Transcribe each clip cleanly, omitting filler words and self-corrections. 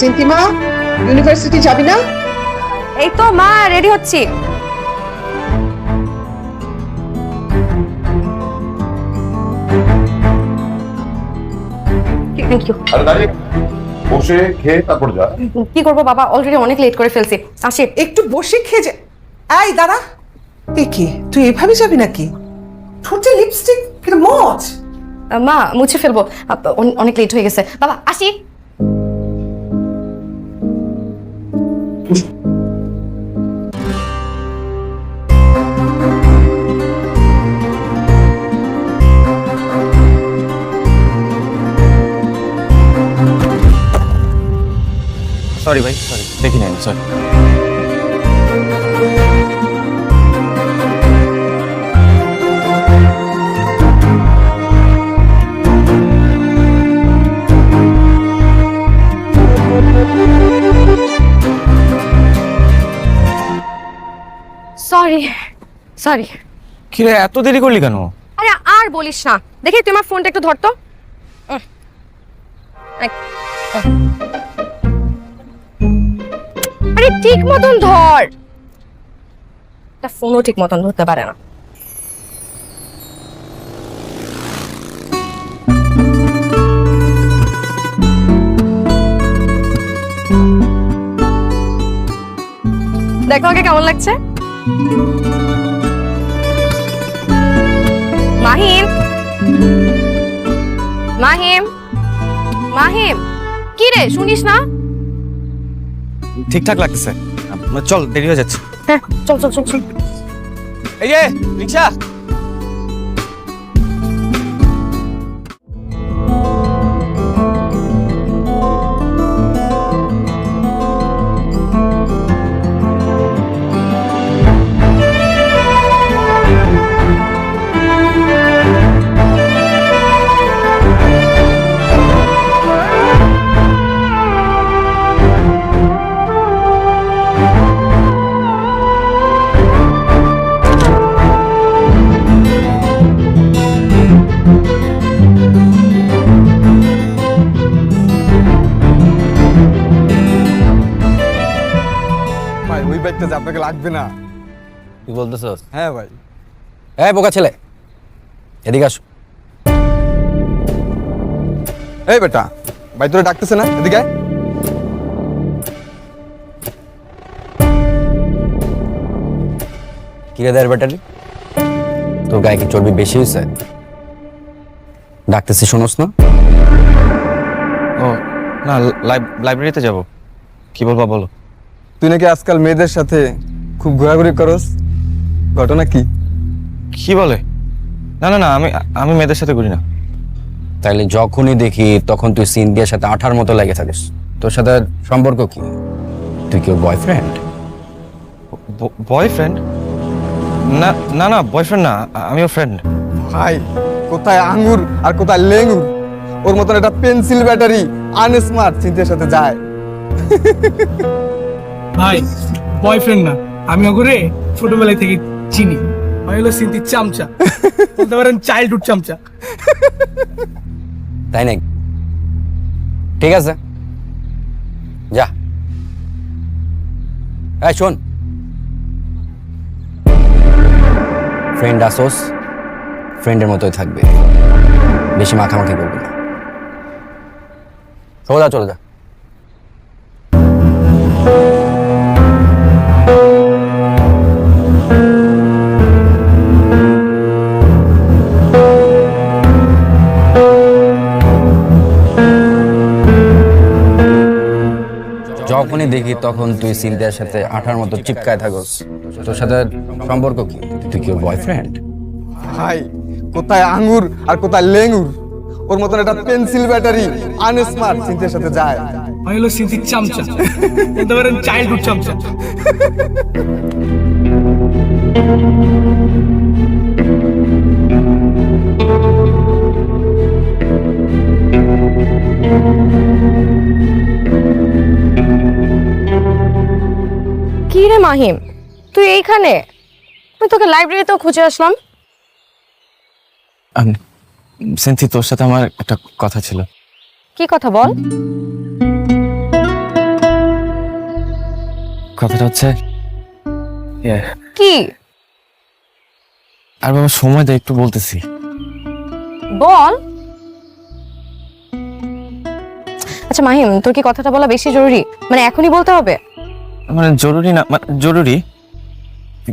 সিন্তিমা, university যাবি না? এই তো মা রেডি হচ্ছি। Thank you. আরে দাঁড়িয়ে বসে খেয়ে তারপর যা। কি করবো বাবা, অলরেডি অনেক লেট করে ফেলছি। আসি। একটু বসে খেয়ে যা। এই দাঁড়া, এ কি তুই এভাবে যাবি নাকি? ঠোঁটে লিপস্টিক কিন্তু মজ। মা মুছে ফেলবো, অনেক লেট হয়ে গেছে। বাবা আসি। সরি ভাই, সরি দেখি নাই, সরি। Sorry sorry. কিরে এত দেরি করলি কেন? আরে আর বলিস না, দেখি তুই আমার ফোনটা একটু ধরতো। আরে ঠিক মতন ধর, ফোনও ঠিক মতন ধরতে পারে না। দেখো আগে কেমন লাগছে। মাহিম, মাহিম, মাহিম, কি রে শুনিস না? ঠিকঠাক লাগতেছে, চল দেরি হয়ে যাচ্ছে। হ্যাঁ চল চল চল চল। এই যে রিক্সা। ভাই ওই ব্যাগটা যে আপনাকে লাগবে না। কি বলতেছস? হ্যাঁ ভাই। এই বোকা ছেলে, এদিকে আসো। এই বেটা, ভাই তোরা ডাকতেছে না, এদিকে আয়। কিরে দেয় ব্যাটারি, তোর গায়ে কি চর্বি বেশি হয়েছে? ডাকতেছি শোনোস না? ও না, লাইব্রেরিতে যাব। কি বলবা বলো। তুই নাকি আজকাল মেয়েদের সাথে খুব ঘোরাঘুরি করস, ঘটনা কি? কি বলে? না না না, আমি মেয়েদের সাথে ঘুরি না। তাইলে যখনই দেখি তখন তুই সিনথিয়ার সাথে আঠার মতো লেগে থাকিস। তোর সাথে সম্পর্ক কি? তুই কি ওর বয়ফ্রেন্ড? বয়ফ্রেন্ড? না না না, বয়ফ্রেন্ড না, আমি ওর ফ্রেন্ড। ভাই কোথায় আঙ্গুর আর কোথায় লেঙ্গুর, ওর মতন একটা পেন্সিল ব্যাটারি আনস্মার্ট চিন্তার সাথে যায়। ভাই বয়ফ্রেন্ড না, আমি ওগরে ছোটবেলায় থেকে চিনি। আমি হলো সিন্তির চামচা, বলতে পারেন চাইল্ডহুড চামচা। তাই নাকি? ঠিক আছে, যা। এই শোন, ফ্রেন্ড আসোস, ফ্রেন্ডের মতোই থাকবে, বেশি মাখামাখি করবে না। সোজা চলে যা। যখনই দেখি তখন তুই সিনথিয়ার সাথে আঠার মতো চিপকায় থাকস। তোর সাথে সম্পর্ক কি? তুই কি ওর বয়ফ্রেন্ড? ভাই কোথায় আঙ্গুর আর কোথায় লেঙ্গুর, ওর মতন একটা পেন্সিল ব্যাটারি আনস্মার্ট চিন্তার সাথে যায়। আমি হলো সিন্তির চামচা, বলতে পারেন চাইল্ডহুড চামচা। কি রে মাহিম, তুই এইখানে? আমি তোকে লাইব্রেরিতেও খুঁজে আসলাম। সিনথি, তোর সাথে আমার একটা কথা ছিল। কি কথা বল। কথাটা হচ্ছে কি আর বাবা সময় দেয় একটু বলতেছি। বল। আচ্ছা মাহিম, তোর কি কথাটা বলা বেশি জরুরি, মানে এখনই বলতে হবে? মানে জরুরি না, মানে জরুরি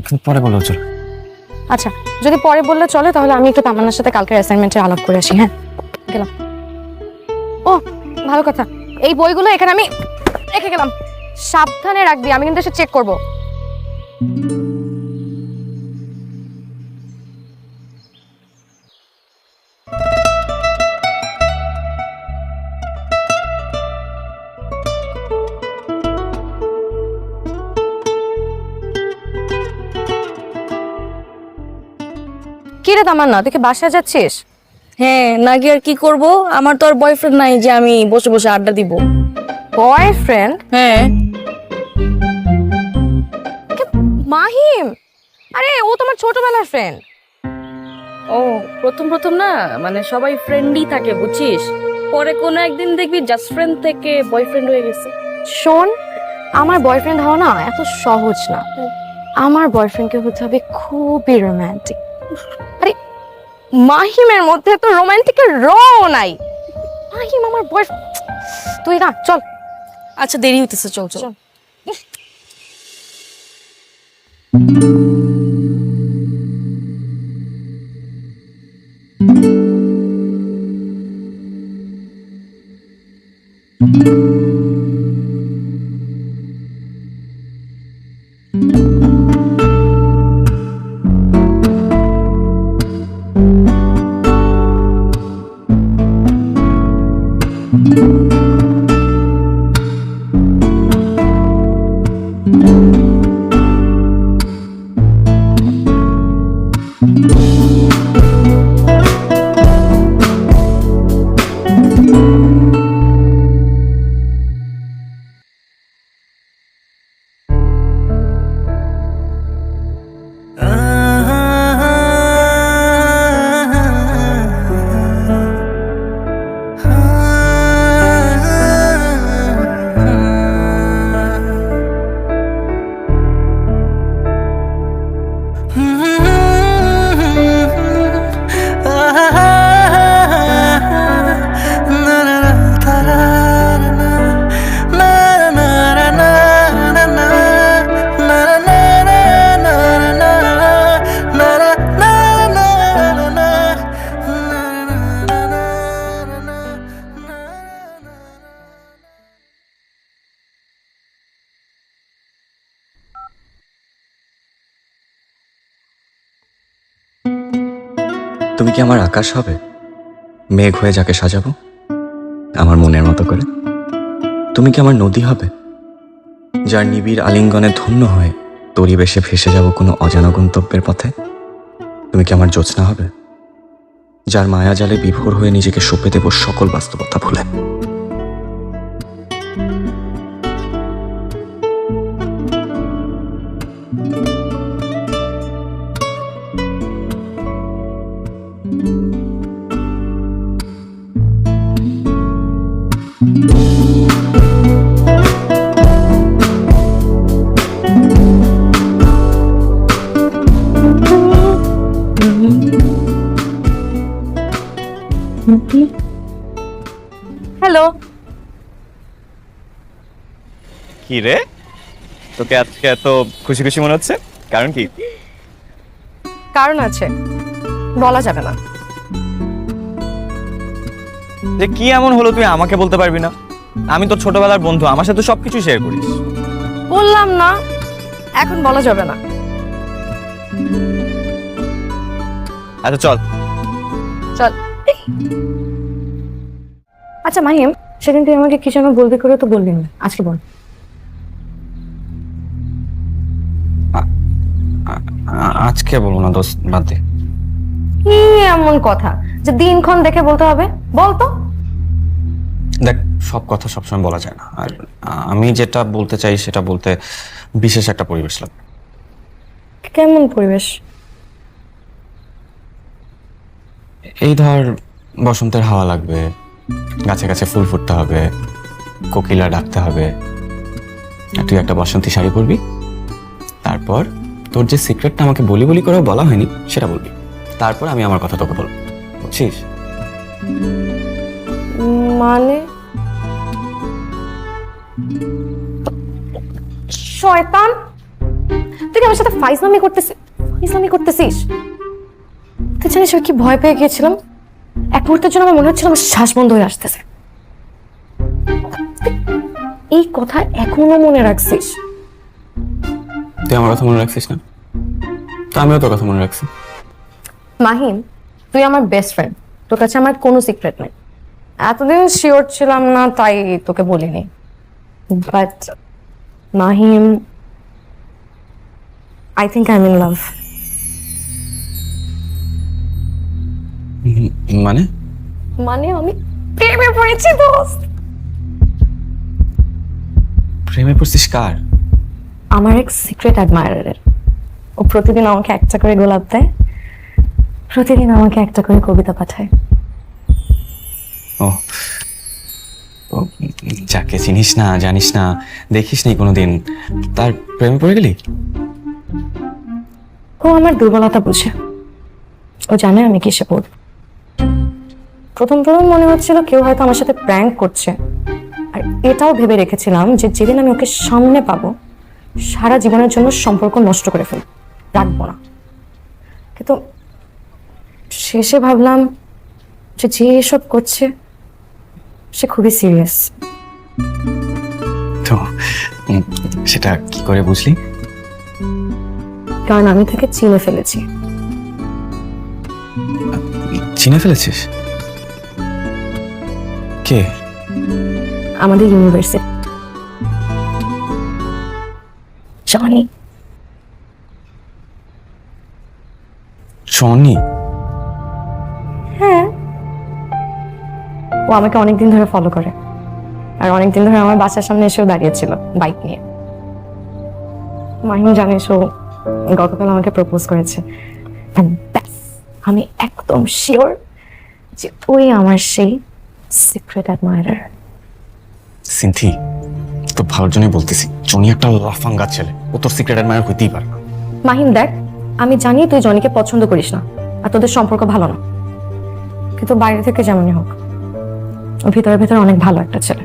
কিন্তু পরে বলো চল। আচ্ছা যদি পরে বললে চলে, তাহলে আমি একটু তামান্নার সাথে কালকের অ্যাসাইনমেন্টে আলাপ করে আসি। হ্যাঁ গেলাম। ও ভালো কথা, এই বইগুলো এখানে আমি রেখে গেলাম, সাবধানে রাখবি, আমি কিন্তু এসে চেক করবো। কি রে তামান্না, তুই কি বাসায় যাচ্ছিস? হ্যাঁ, না গিয়ে আর কি করব? আমার তো আর বয়ফ্রেন্ড নাই যে আমি বসে বসে আড্ডা দিব। বয়ফ্রেন্ড? হ্যাঁ। মাহিম, আরে ও তোমার ছোটবেলার ফ্রেন্ড। ও প্রথম প্রথম না, মানে সবাই ফ্রেন্ডই থাকে বুঝছিস, পরে কোনো একদিন দেখবি জাস্ট ফ্রেন্ড থেকে বয়ফ্রেন্ড হয়ে গেছে। শোন, আমার বয়ফ্রেন্ড হওয়া না এত সহজ না। আমার বয়ফ্রেন্ডকে হতে হবে খুবই রোমান্টিক। আরে মাহিমের মধ্যে তো রোমান্টিকের রও নাই। মাহিম আমার বয়ফ্রেন্ড, তুই না চল। আচ্ছা দেরি হইতেছে, চল চল। তুমি কি আমার আকাশ হবে, মেঘ হয়ে যাকে সাজাবো আমার মনের মতো করে? তুমি কি আমার নদী হবে, যার নিবিড় আলিঙ্গনে ধন্য হয়ে তরিবেশে ভেসে যাব কোনো অজানা গন্তব্যের পথে? তুমি কি আমার জ্যোৎস্না হবে, যার মায়াজালে বিভোর হয়ে নিজেকে সঁপে দেব সকল বাস্তবতা ভুলে? হ্যালো। কি রে, তোকে আজকে এত খুশি খুশি মনে হচ্ছে, কারণ কি? কারণ আছে, বলা যাবে না। যে কি এমন হলো তুই আমাকে বলতে পারবি না? আমি তোর ছোটবেলার বন্ধু, আমার সাথে সবকিছু শেয়ার করিস। বললাম না, এখন বলা যাবে না। আচ্ছা চল চল। আচ্ছা মাহিম, সেদিন তুই আমাকে কি যেন বলবি করে তো বললি না, আজকে বল। আজকে বলবো না দোস্ত, বাদ দে। কি এমন কথা যে দিনক্ষণ দেখে বলতে হবে? বল তো। দেখ, সব কথা সবসময় বলা যায় না, আর আমি যেটা বলতে চাই সেটা বলতে বিশেষ একটা পরিবেশ লাগবে। কেমন পরিবেশ? এই ধর, বসন্তের হাওয়া লাগবে, গাছে গাছে ফুল ফুটতে হবে, কোকিলা ডাকতে হবে, আর তুই একটা বসন্তী শাড়ি পরবি, তারপর তোর যে সিক্রেটটা আমাকে বলি বলি করেও বলা হয়নি সেটা বলবি, তারপর আমি আমার কথা তোকে বলবো, বুঝছিস? মানে শয়তান, তুই কি আমার সাথে ফাইজলামি করতেছিস? তুই জানিস আমি কি ভয় পেয়ে গিয়েছিলাম? এক মুহূর্তের জন্য আমার মনে হচ্ছিল আমার শ্বাস বন্ধ হয়ে আসতেছে। এই কথা এখনো মনে রাখছিস? তুই আমার কথা মনে রাখছিস না, তো আমিও তোর কথা মনে রাখছি। মাহিম, তুই আমার বেস্ট ফ্রেন্ড, তোর কাছে আমার কোনো সিক্রেট নেই। এতদিন শিওর ছিলাম না তাই তোকে বলিনি, but Mahim, I think I am in love. মানে মানে আমি প্রেমে পড়েছি দোস্ত। প্রেমে পড়ছিস কার? আমার এক সিক্রেট অ্যাডমায়ারের। ও প্রতিদিন আমাকে একটা করে গোলাপ দেয়, প্রতিদিন আমাকে একটা করে কবিতা পাঠায়। ও ও, যাকে চিনিস না, জানিস না, দেখিস নি কোনোদিন, তার প্রেমে পড়ে গেলি? ও আমার দুর্বলতা বুঝে, ও জানে আমি কিসে পড়ব। প্রথম মনে হচ্ছিল কেউ হয়তো আমার সাথে প্র্যাঙ্ক করছে, আর এটাও ভেবে রেখেছিলাম যে যেদিন আমি ওকে সামনে পাবো সারা জীবনের জন্য সম্পর্ক নষ্ট করে ফেলব, রাখবো না। কিন্তু শেষে ভাবলাম যে যে এসব করছে সে খুবই সিরিয়াস। তো সেটা কি করে বুঝলি? কারণ আমি তাকে চিনে ফেলেছি। চিনে ফেলেছিস? কে? আমাদের ইউনিভার্সিটি জনি। জনি? হ্যাঁ, ও আমাকে অনেকদিন ধরে ফলো করে, আর অনেকদিন ধরে আমার বাসার সামনে এসেও দাঁড়িয়েছিল বাইক নিয়ে। মাহিম জানিস, ও গতকাল আমাকে প্রপোজ করেছে। ব্যাস, আমি একদম শিওর যে ওই আমার সেই সিক্রেট অ্যাডমায়ারার। সিনথি, তো ভালোর জন্যই বলতেছি, জনি একটা লাফাঙ্গা ছেলে, ও তোর সিক্রেট অ্যাডমায়ার হইতেই পারে না। মাহিম দেখ, আমি জানি তুই জনিকে পছন্দ করিস না আর তোদের সম্পর্ক ভালো না, কিন্তু বাইরে থেকে যেমনই হোক ও ভিতরে ভিতরে অনেক ভালো একটা ছেলে।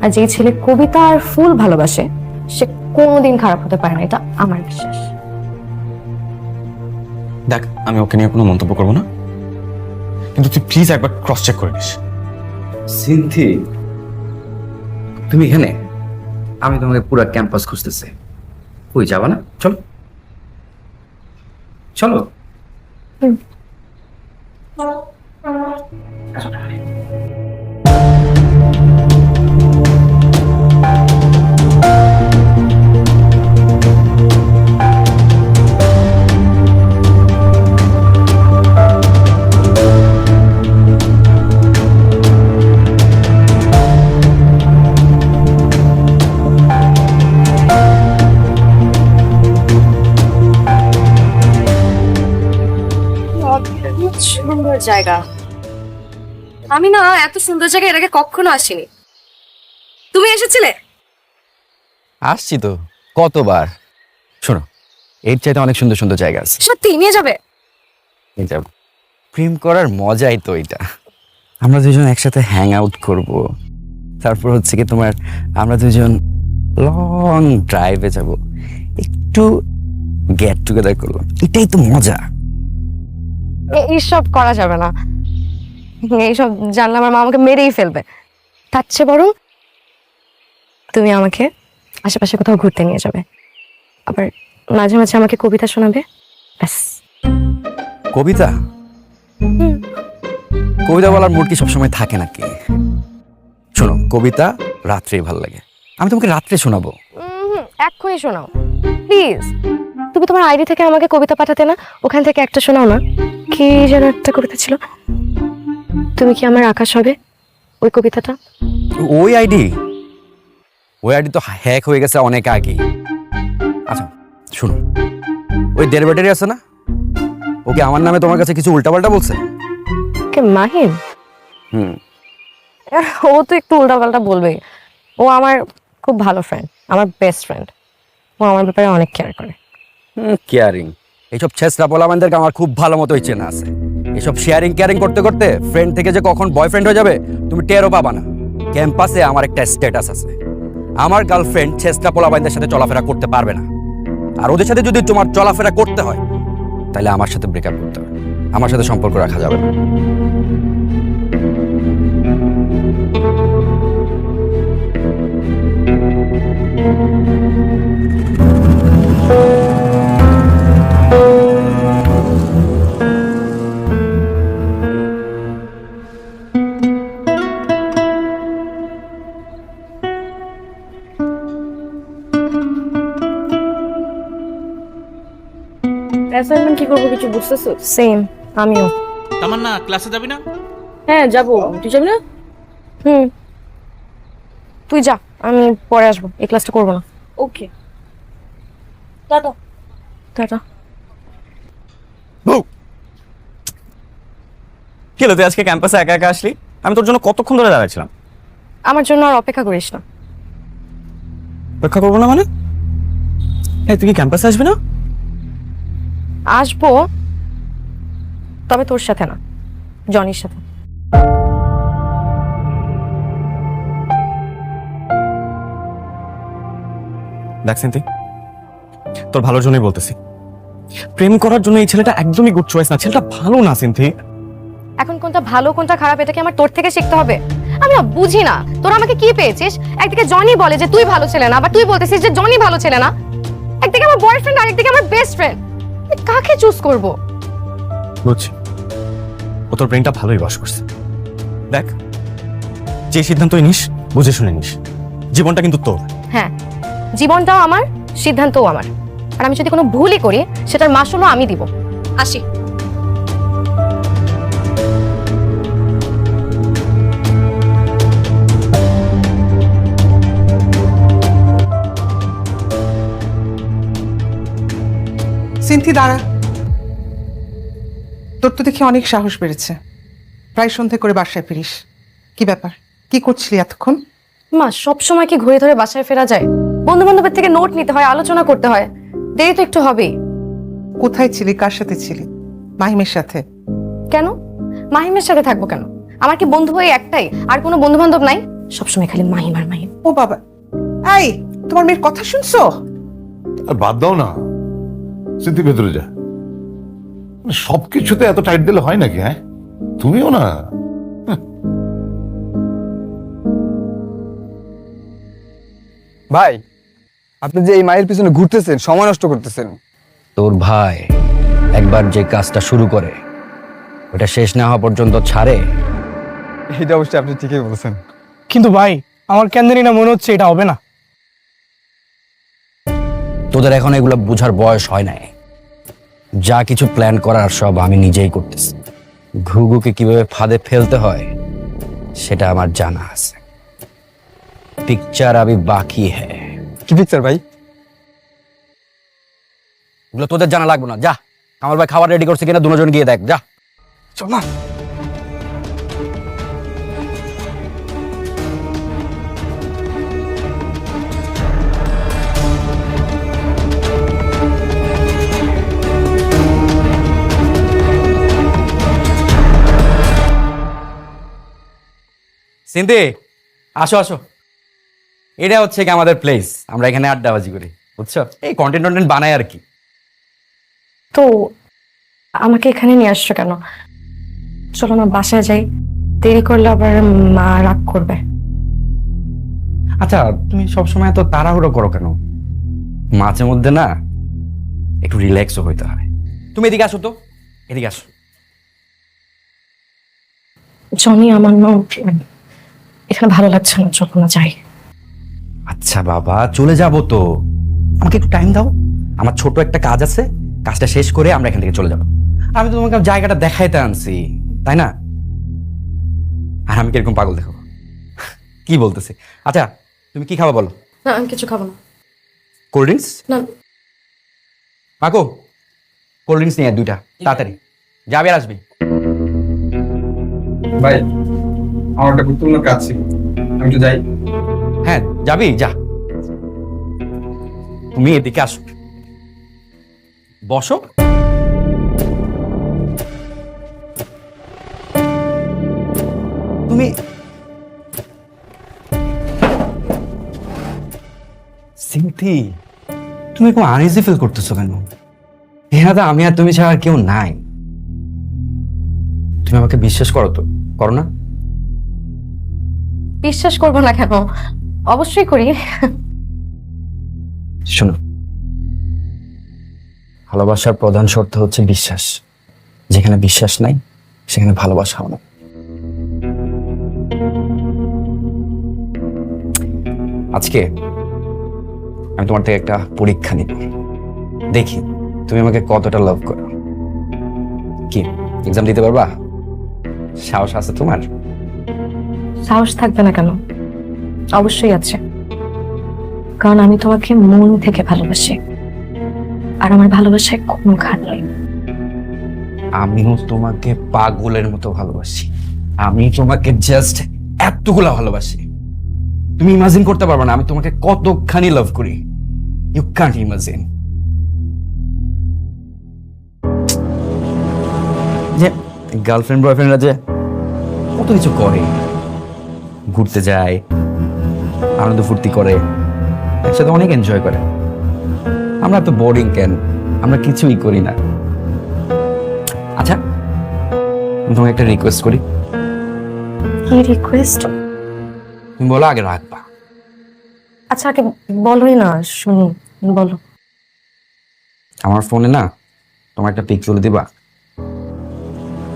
আর যেই ছেলে কবিতা আর ফুল ভালোবাসে সে কোনোদিন খারাপ হতে পারে না, এটা আমার বিশ্বাস। দেখ, আমি ওকে নিয়ে কোনো মন্তব্য করবো না, কিন্তু তুই প্লিজ একবার ক্রস চেক করে নিস। সিনথি, তুমি এখানে? আমি তোমাকে পুরো ক্যাম্পাস খুঁজতেছি। কই যাবা না? চলো চলো। সুন্দর জায়গা, আমি না এত সুন্দর জায়গা এর আগে কখনো আসিনি। তুমি এসেছিলে? আসছি তো কতবার। শোনো, এর চাইতে অনেক সুন্দর সুন্দর জায়গা আছে। সত্যি নিয়ে যাবে? এই যাব। প্রেম করার মজাই তো এটা। আমরা দুজন একসাথে হ্যাং আউট করব, তারপর হচ্ছে কি তোমার আমরা দুজন লং ড্রাইভে যাব, একটু গেট টুগেদার করলাম, এটাই তো মজা। এইসব করা যাবে না, এইসব জানলে আমার মা আমাকে মেরেই ফেলবে। তার চেয়ে বরং তুমি আমাকে আশেপাশে কোথাও ঘুরতে নিয়ে যাবে, আবার মাঝে মাঝে আমাকে কবিতা শোনাবে। ব্যাস। কবিতা? কবিতা বলার মুড কি সবসময় থাকে নাকি? শোনো, কবিতা রাত্রেই ভালো লাগে, আমি তোমাকে রাত্রে শোনাবো। এক্ষুনি শোনাও প্লিজ। তুমি তোমার আইডি থেকে আমাকে কবিতা পাঠাতে না, ওখান থেকে একটা শোনাও না। কি যেন একটা কবিতা ছিল, তুমি কি আমার আকাশ হবে, ওই কবিতাটা। ওই আইডি তো হ্যাক হয়ে গেছে অনেক আগে। আচ্ছা শুনো, ওই দেড় ব্যাটারি আছে না, ওকে আমার নামে তোমার কাছে কিছু উল্টাপাল্টা বলছে? কে? মাহিম? ও তো একটু উল্টাপাল্টা বলবে। ও আমার খুব ভালো ফ্রেন্ড, আমার বেস্ট ফ্রেন্ড। ও আমার ব্যাপারে অনেক কেয়ার করে। কেয়ারিং? এইসব ছেসরা পোলামানদেরকে আমার খুব ভালো মতোই চেনা আছে। এসব শেয়ারিং কেয়ারিং করতে করতে ফ্রেন্ড থেকে যে কখন বয়ফ্রেন্ড হয়ে যাবে তুমি টেরও পাবা না। ক্যাম্পাসে আমার একটা স্ট্যাটাস আছে, আমার গার্লফ্রেন্ড ছেসরা পোলামানদের সাথে চলাফেরা করতে পারবে না। আর ওদের সাথে যদি তোমার চলাফেরা করতে হয় তাহলে আমার সাথে ব্রেকআপ করতে হবে, আমার সাথে সম্পর্ক রাখা যাবে না। অ্যাসাইনমেন্ট কি করবো কিছু বুঝতেছো? সেম, আমিও। তামান্না ক্লাসে যাবি না? হ্যাঁ যাবো, তুই যাবি না? তুই যা, আমি পরে আসবো, এই ক্লাসটা করবো না। ওকে, টাটা। টাটা। কি হলো, তুই আজকে ক্যাম্পাসে একা একা আসলি? আমি তোর জন্য কতক্ষণ ধরে দাঁড়াচ্ছিলাম। আমার জন্য আর অপেক্ষা করিস না। অপেক্ষা করবো না মানে? হ্যাঁ, তুই কি ক্যাম্পাসে আসবি না? আসবো, তবে তোর সাথে না, জনির সাথে। দেখ সিন্তি, তোর ভালোর জন্যই বলতেছি, প্রেম করার জন্য এই ছেলেটা একদমই গুড চয়েস না। ছেলেটা ভালো না সিন্থি। এখন কোনটা ভালো কোনটা খারাপ এটা কি আমার তোর থেকে শিখতে হবে? আমি না বুঝি না, তোরা আমাকে কি পেয়েছিস? একদিকে জনি বলে যে তুই ভালো ছেলে না, আবার তুই বলতেছিস যে জনি ভালো ছেলে না। একদিকে আমার বয়ফ্রেন্ড আর একদিকে আমার বেস্ট ফ্রেন্ড, কাকে চুজ করব? বুঝছি, ও তোর ব্রেনটা ভালোই ওয়াশ করছে। দেখ, যে সিদ্ধান্তই নিস বুঝে শুনে নিস, জীবনটা কিন্তু তোর। হ্যাঁ, জীবনটাও আমার, সিদ্ধান্তও আমার। আর আমি যদি কোনো ভুলই করি সেটার মাসুলও আমি দিব। আসি। সিন্থি দাঁড়া, তোর তো দেখি অনেক সাহস বেড়েছে, প্রায় সন্ধে করে বাসায় ফিরিস। কি ব্যাপার, কি করছিলি এতক্ষণ? মা, সব সময় কি ঘুরে ধরে বাসায় ফেরা যায়? বন্ধু বান্ধবের থেকে নোট নিতে হয়, আলোচনা করতে হয়, দেরি তো একটু হবেই। কোথায় ছিলি, কার সাথে ছিলি? মাহিমের সাথে? কেন মাহিমের সাথে থাকবো কেন? আমার কি বন্ধু হয়ে একটাই, আর কোনো বন্ধু বান্ধব নাই? সবসময় খালি মাহিম আর মাহিম। ও বাবা, এই তোমার মেয়ের কথা শুনছো? আর বাদ দাও না, সিদ্ধি ভেতরে যা। সবকিছুতে এত টাইট দিলে হয় নাকি? হ্যাঁ, তুমিও না। ভাই, আপনি যে এই মায়ের পিছনে ঘুরতেছেন, সময় নষ্ট করতেছেন। তোর ভাই একবার যে কাজটা শুরু করে ওটা শেষ না হওয়া পর্যন্ত ছাড়ে? এটা অবশ্যই আপনি ঠিকই বলেছেন। কিন্তু ভাই, আমার কেন জানি না মনে হচ্ছে এটা হবে না। তোদের এখন এগুলো বোঝার বয়স হয় নাই। যা কিছু প্ল্যান করার সব আমি নিজেই করতেছি। ঘুঘুকে কিভাবে ফাঁদে ফেলতে হয় সেটা আমার জানা আছে। পিকচার আবি বাকি হ্যায়। কি পিকচার ভাই? এগুলো তোদের জানা লাগবে না, যা। আমার ভাই খাবার রেডি করছে কিনা দুজন গিয়ে দেখ, যা। চল না। সিন্তি, আসো আসো। এটা হচ্ছে কি আমাদের প্লেস, আমরা এখানে আড্ডাবাজি করি, বুঝছো? এই কন্টেন্ট বানাই আর কি। তো আমাকে এখানে নিয়ে আসছো কেন? চলো না বাসায় যাই, দেরি করলে আবার মা রাগ করবে। আচ্ছা, তুমি সবসময় এত তাড়াহুড়ো করো কেন? মাঝে মধ্যে না একটু রিল্যাক্সও হইতে হয়। তুমি এদিকে আসো তো, এদিকে আসো। জনি, আমার না এখানে ভালো লাগছে না, চলো না যাই। আচ্ছা বাবা, চলে যাবো তো, আমাকে একটু টাইম দাও। আমার ছোট একটা কাজ আছে, কাজটা শেষ করে আমরা এখান থেকে চলে যাবো। আমি তো তোমাকে জায়গাটা দেখাইতে আনছি, তাই না? আর আমি কিরকম পাগল দেখো, কি বলতেছি। আচ্ছা, তুমি কি খাবা বলো? না, আমি কিছু খাবো না। Cold drinks? না। মাকো, কোল্ড ড্রিঙ্কস নিয়ে আয় 2টা, তাড়াতাড়ি যাবি আর আসবি। ভাই, আমার একটা গুরুত্বপূর্ণ কাজ ছিল, আমি তো যাই। হ্যাঁ যাবি, যা। তুমি এদিকে আসো, বসো। তুমি সিনথি, তুমি খুব আনইজি ফিল করতেছো কেন? এখানে তো আমি আর তুমি ছাড়া আর কেউ নাই। তুমি আমাকে বিশ্বাস করো তো, করো না? বিশ্বাস করবো না কেন? অবশ্যই করি। শোনো, ভালোবাসার প্রধান শর্ত হচ্ছে বিশ্বাস। যেখানে বিশ্বাস নাই সেখানে ভালোবাসাও না। আজকে আমি তোমার থেকে একটা পরীক্ষা নিব, দেখি তুমি আমাকে কতটা লাভ করো। কি এক্সাম দিতে পারবা? সাহস আছে তোমার? সাহস থাকবে না কেন? অবশ্যই আছে, কারণ আমি তোমাকে মন থেকে ভালোবাসি, আর আমার ভালোবাসায় কোনো ঘাট নেই। আমিও তোমাকে পাগলের মতো ভালোবাসি। আমি তোমাকে জাস্ট এতগুলা ভালোবাসি, তুমি ইমাজিন করতে পারবে না আমি তোমাকে কতখানি লাভ করি। You can't imagine. যে গার্লফ্রেন্ড বয়ফ্রেন্ডরা যে কত কিছু করে, ঘুরতে যায়, আনন্দ ফুর্তি করে, একসাথে অনেক এনজয় করে। আমরা তো বোরিং কেন? আমরা কিছুই করি না। আচ্ছা, আমি তোমাকে একটা রিকোয়েস্ট করি। কি রিকোয়েস্ট? তুমি বলো, আগে রাখবা। আচ্ছা আগে বলোই না, শুনি, বলো। আমার ফোনে না তোমার একটা পিক তুলে দিবা।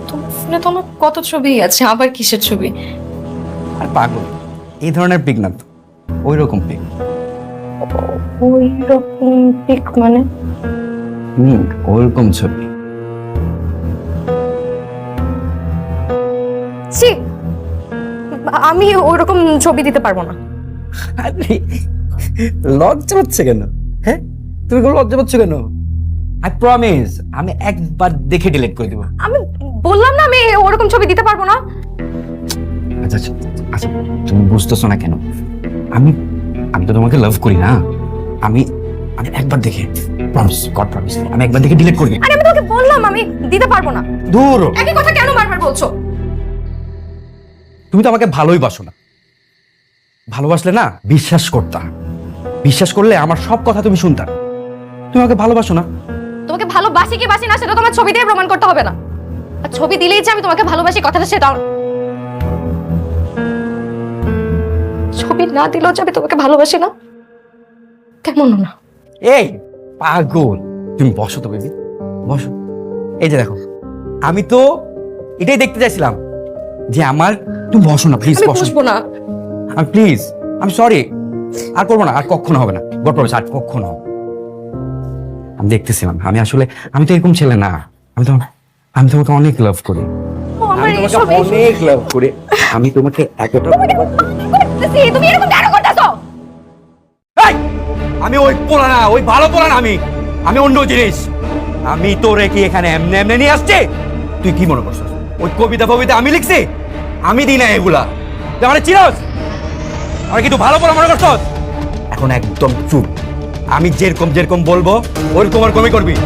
তোমার ফোনে তো আমার কত ছবি আছে, আবার কিসের ছবি? আর পাগল, এই ধরনের পিক না তো, ওই রকম পিক। ওই রকম পিক মানে? ওইরকম ছবি। ছি, আমি ওইরকম ছবি দিতে পারবো না। আরে লজ্জা হচ্ছে কেন? হ্যাঁ, তুমি কোনো লজ্জা পাচ্ছ কেন? আই প্রমিস আমি একবার দেখে ডিলিট করে দিব। আমি বললাম না আমি ওরকম ছবি দিতে পারবো না। আচ্ছা আচ্ছা আচ্ছা, তুমি বুঝতেছো না কেন? আমি আমি তো তোমাকে লাভ করি না। আমি আমি একবার দেখে, প্রমিস, গড প্রমিস, আমি একবার দেখে ডিলিট করে দিই। আরে আমি তোমাকে বললাম আমি দিতে পারবো না। দূর, একই কথা কেন বারবার বলছো? তুমি তো আমাকে ভালোই বাসো না। ভালোবাসলে না বিশ্বাস করতা, বিশ্বাস করলে আমার সব কথা তুমি শুনতা। তুমি আমাকে ভালোবাসো না। তোমাকে ভালোবাসি কি বাসি না সেটা তোমার ছবি দিয়ে প্রমাণ করতে হবে না। আর ছবি দিলেই যে আমি তোমাকে ভালোবাসি কথাটা সেটাও না। ছবি না দিলেও যে আমি তোমাকে ভালোবাসি না কেমন না? এই পাগল, তুমি বসো তো বেবি, বসো। এই যে দেখো, আমি তো এটাই দেখতে চাইছিলাম যে আমার, তুমি বসো না প্লিজ, আমি বসো। বসবো না। আমি প্লিজ, আমি সরি, আর করবো না, আর কখনো হবে না, গড প্রমিস, আর কখনো হবে। আমি দেখতেছিলাম, আমি আসলে, আমি তো এরকম ছেলে না। আমি তোমাকে অনেক লাভ করি। আমার আমি এইসব তোমাকে অনেক লাভ করি। আমি তোমাকে এতটা তুমি এরকম কেন করতেছো? এই, আমি ওই পোলা না, ওই ভালো পোলা না, আমি অন্য জিনিস। আমি তোরে কি এখানে এমনি এমনি নিয়ে আসছে? তুই কি মনে করছিস ওই কবিতা ফবিতা আমি লিখছি? আমি দিই না এগুলা। তুই আমার চিনস? আমার কি তুই ভালো পোলা মনে করছিস? এখন একদম চুপ। আমি যেরকম যেরকম বলবো ওরকম ওরকমই করবি।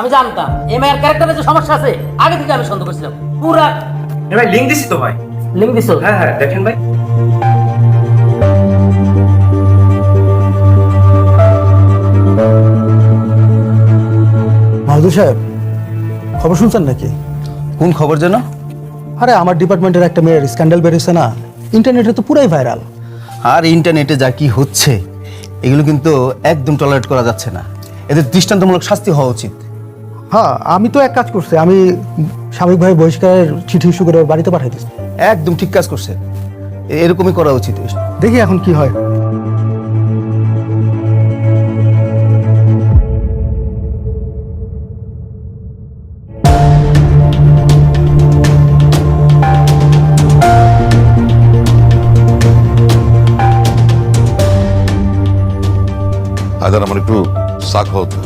আমি জানতাম এই মেয়ের ক্যারেক্টারে যে সমস্যা আছে আগে থেকে আমি সন্দেহ করছিলাম পুরা। ভাই লিঙ্ক দিছি তো ভাই। লিঙ্ক দিছো? হ্যাঁ হ্যাঁ দেখেন ভাই। মাহদুর সাহেব, খবর শুনছেন নাকি? কোন খবর যেন? আরে আমার ডিপার্টমেন্টের একটা মেয়ের স্ক্যান্ডাল বেরিয়েছে না, ইন্টারনেটে তো পুরাই ভাইরাল। আর ইন্টারনেটে যা কি হচ্ছে এগুলো কিন্তু একদম টলারেট করা যাচ্ছে না, এদের দৃষ্টান্তমূলক শাস্তি হওয়া উচিত। হ্যাঁ, আমি তো এক কাজ করছি, আমি সাময়িকভাবে বহিষ্কারের চিঠি ইস্যু করে ওর বাড়িতে পাঠিয়ে দিচ্ছি। একদম ঠিক কাজ করছে, এরকমই করা উচিত। দেখি এখন কি হয়। আদার আমার একটু শাক হতো।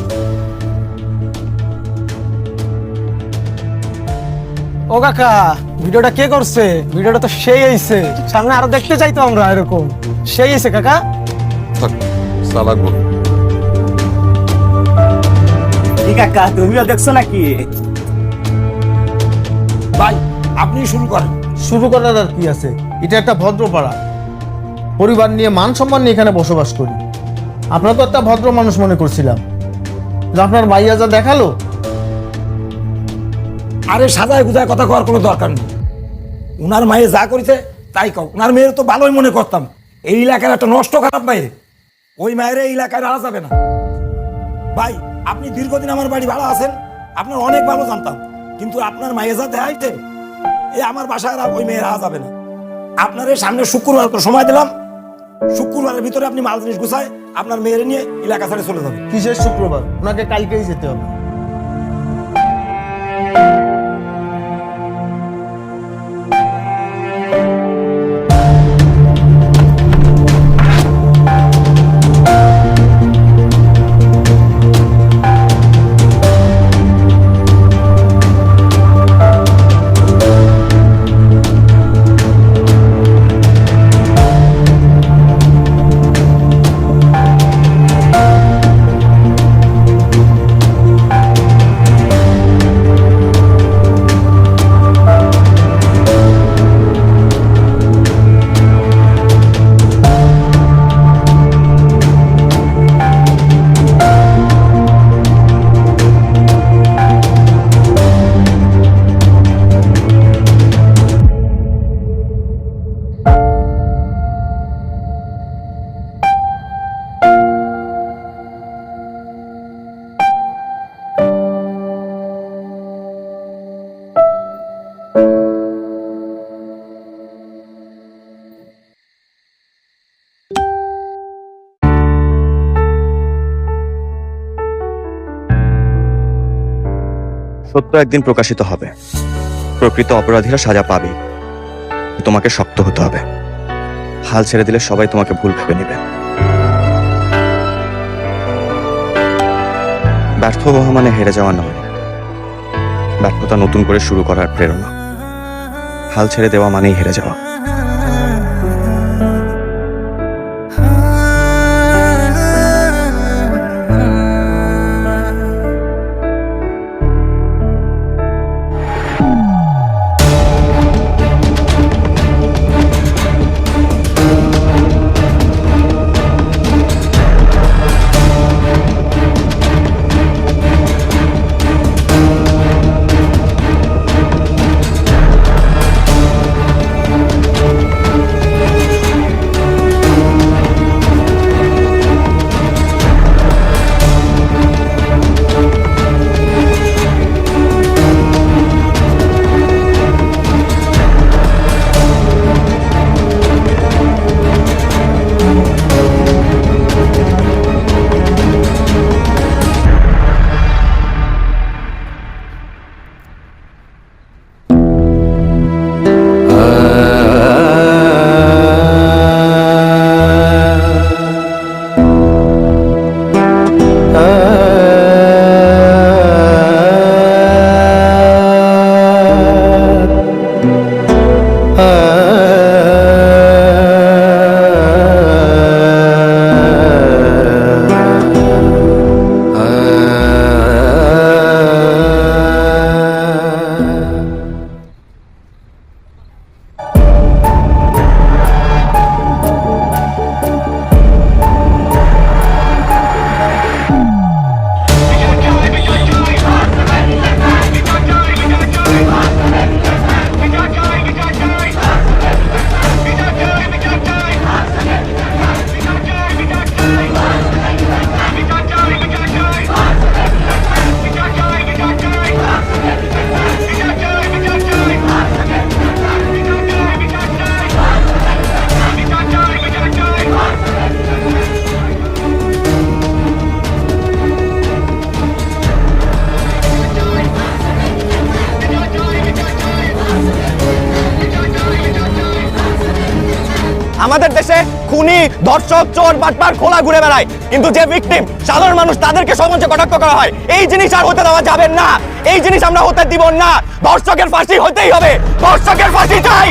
ও কাকা, ভিডিওটা কে করছে? ভিডিওটা তো সেই আইছে, সামনে আরো দেখতে চাইতো আমরা এরকম। সেই আইছে কাকা। থাক, সালাক বল। কাকা তুমিও দেখছো নাকি? ভাই আপনি শুরু করেন। শুরু করার আর কি আছে, এটা একটা ভদ্র পাড়া, পরিবার নিয়ে মান সম্মান নিয়ে এখানে বসবাস করি। আপনারা তো একটা ভদ্র মানুষ মনে করছিলাম, যে আপনার মাইয়া যা দেখালো। আরে সাজায় গুজায় কথা কওয়ার কোনো দরকার নেই। উনার মায়ে যা করেছে তাই কও। উনার মেয়ের তো ভালোই মনে করতাম, এই এলাকার একটা নষ্ট খারাপ মায়ে, ওই মায়ের এই এলাকায় রাখা যাবে না। ভাই আপনি দীর্ঘদিন আমার বাড়ি ভাড়া আছেন, আপনার অনেক ভালো জানতাম, কিন্তু আপনার মায়ে যা দেখাইছে এই আমার বাসায় আর ওই মেয়ে রাখা যাবে না। আপনার এই সামনে শুক্রবার তো সময় দিলাম, শুক্রবারের ভিতরে আপনি মাল জিনিস গুছায় আপনার মেয়ের নিয়ে এলাকা ছেড়ে চলে যাবেন। কিসের শুক্রবার? ওনাকে কালকেই যেতে হবে। সত্য একদিন প্রকাশিত হবে, প্রকৃত অপরাধীরা সাজা পাবে। তোমাকে শক্ত হতে হবে, হাল ছেড়ে দিলে সবাই তোমাকে ভুল ভেবে নেবে। ব্যর্থ হওয়া মানে হেরে যাওয়া নয়, ব্যর্থতা নতুন করে শুরু করার প্রেরণা। হাল ছেড়ে দেওয়া মানেই হেরে যাওয়া। আমাদের দেশে খুনি, ধর্ষক, চোর, বাটপার খোলা ঘুরে বেড়ায়, কিন্তু যে ভিকটিম সাধারণ মানুষ তাদেরকে সমাজে কটাক্ষ করা হয়। এই জিনিস আর হতে দেওয়া যাবে না, এই জিনিস আমরা হতে দিব না। ধর্ষকের ফাঁসি হতেই হবে, ধর্ষকের ফাঁসি চাই।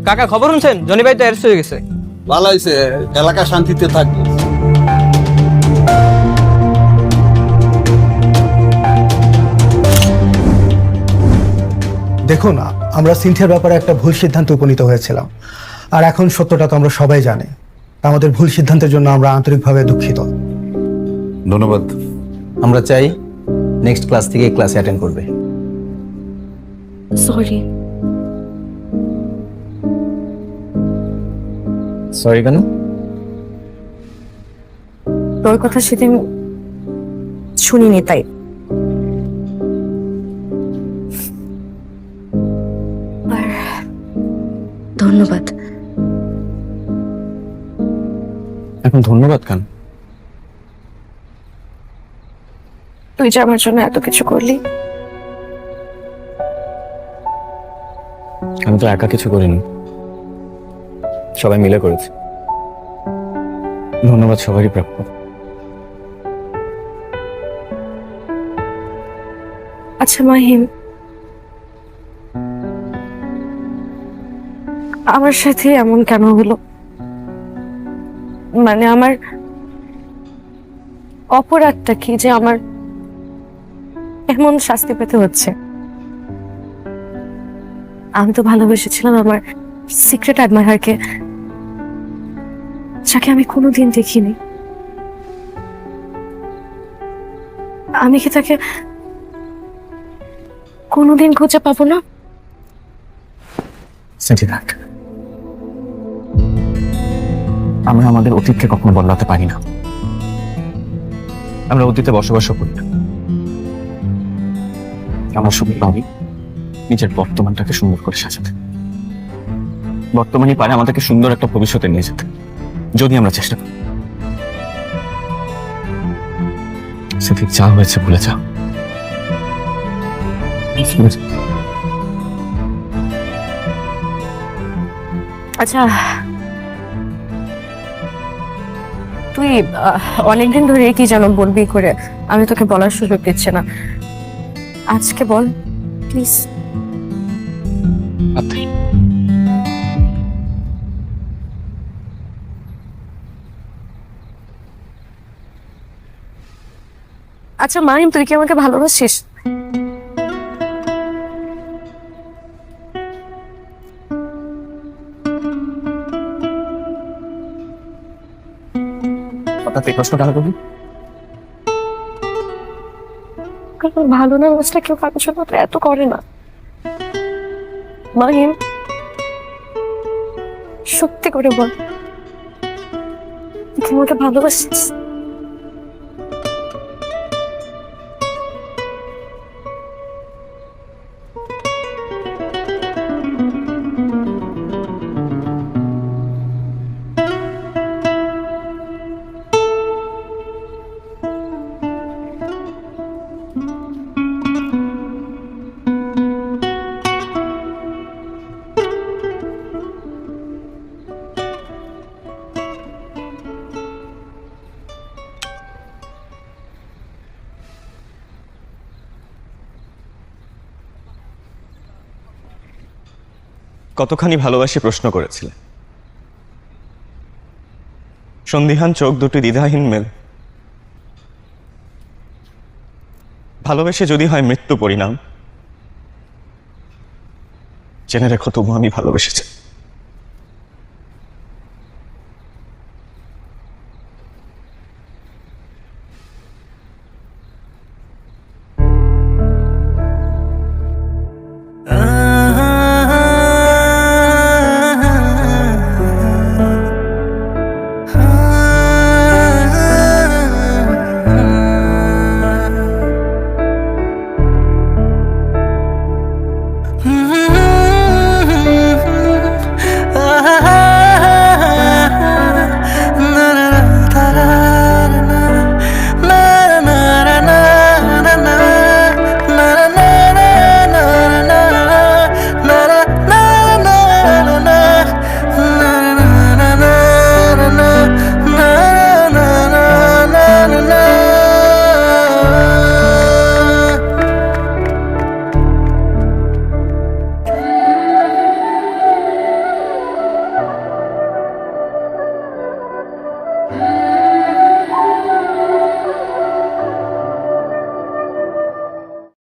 কাকা খবর শুনছেন? জনি ভাই তো অ্যারেস্ট হয়ে গেছে। ভালো হয়েছে, এলাকা শান্তিতে থাকবে। দেখুন, আমরা সিনথিয়ার ব্যাপারে একটা ভুল সিদ্ধান্তে উপনীত হয়েছিলাম, আর এখন সত্যটা তো আমরা সবাই জানি। আমাদের ভুল সিদ্ধান্তের জন্য আমরা আন্তরিকভাবে দুঃখিত। ধন্যবাদ। আমরা চাই নেক্সট ক্লাস থেকে ক্লাসে অ্যাটেন্ড করবে। সরি। সরি কেন? তোর কথা সেদিন শুনিনি তাই। আর ধন্যবাদ। এখন ধন্যবাদ কেন? তুই যে আমার জন্য এত কিছু করলি। আমি তো একা কিছু করিনি, সবাই মিলে করেছে। ধন্যবাদ সবারই প্রাপ্য। আচ্ছা মাহিম, আমার সাথে এমন কেন হলো? মানে আমার অপরাধটা কি যে আমার এমন শাস্তি পেতে হচ্ছে? আমি তো ভালোবেসেছিলাম আমার সিক্রেট অ্যাডমায়ারকে, যাকে আমি কোনোদিন দেখিনি। আমি কি তাকে কোনোদিন খুঁজে পাবো না? আমরা আমাদের অতীতকে কখনো বদলাতে পারি না। আমরা অতীতে বসবাস করি না। আমার শুধু আমি নিজের বর্তমানটাকে সুন্দর করে সাজাতে। বর্তমানই পারে আমাদেরকে সুন্দর একটা ভবিষ্যতে নিয়ে যেতে, যদি আমরা চেষ্টা করি। সেদিক যা হয়েছে ভুলে যাও। আচ্ছা, তুই অনেকদিন ধরে কি যেন বলবি করে আমি তোকে বলার সুযোগ দিচ্ছি না। আজকে বল প্লিজ। আচ্ছা মাহিম, তুই কি আমাকে ভালোবাসিস? হঠাৎ এই প্রশ্ন কেন করবি? কারণ ভালো না বাসটা কেউ কারোর জন্য তো এত করে না মাহিম। সত্যি করে বল, তুই আমাকে ভালোবাসিস? কতখানি ভালোবাসি প্রশ্ন করেছিলে। সন্দিহান চোখ দুটি দ্বিধাহীন মেল। ভালোবেসে যদি হয় মৃত্যু পরিণাম, জেনে রেখো তবু আমি ভালোবেসেছি।